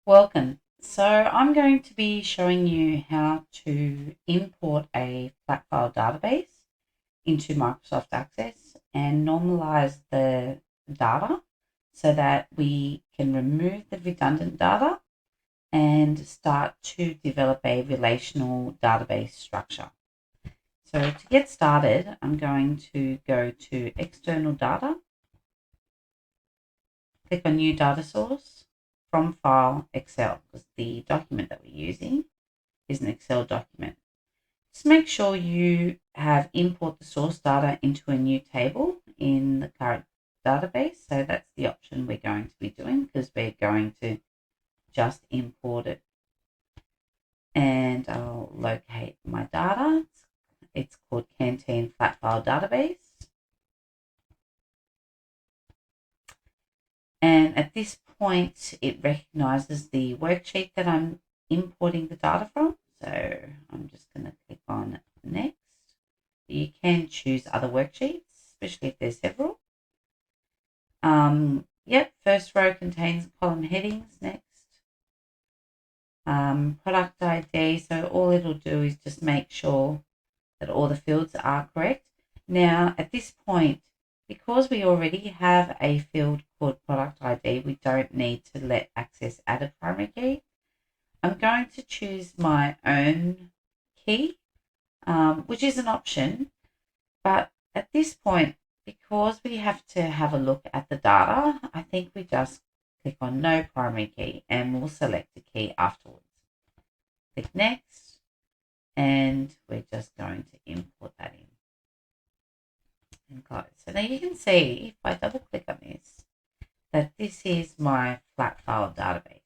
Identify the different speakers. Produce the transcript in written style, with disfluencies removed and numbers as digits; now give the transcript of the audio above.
Speaker 1: Welcome. So I'm going to be showing you how to import a FLATFILE database into Microsoft Access and normalize the data so that we can remove the redundant data and start to develop a relational database structure. So to get started, I'm going to go to External Data, click on New Data Source, from File, Excel, because the document that we're using is an Excel document. Just make sure you have import the source data into a new table in the current database. So that's the option we're going to be doing because we're going to just import it. And I'll locate my data. It's called Canteen FLATFILE Database. And at this point, it recognizes the worksheet that I'm importing the data from. So I'm just going to click on Next. You can choose other worksheets, especially if there's several. First row contains column headings. Next. Product ID. So all it'll do is just make sure that all the fields are correct. Now, at this point, because we already have a field called product ID, we don't need to let Access add a primary key. I'm going to choose my own key, which is an option. But at this point, because we have to have a look at the data, I think we just click on no primary key and we'll select a key afterwards. Click Next, and we're just going to import that in. And close. So now you can see, if I double click on this, that this is my FLATFILE database.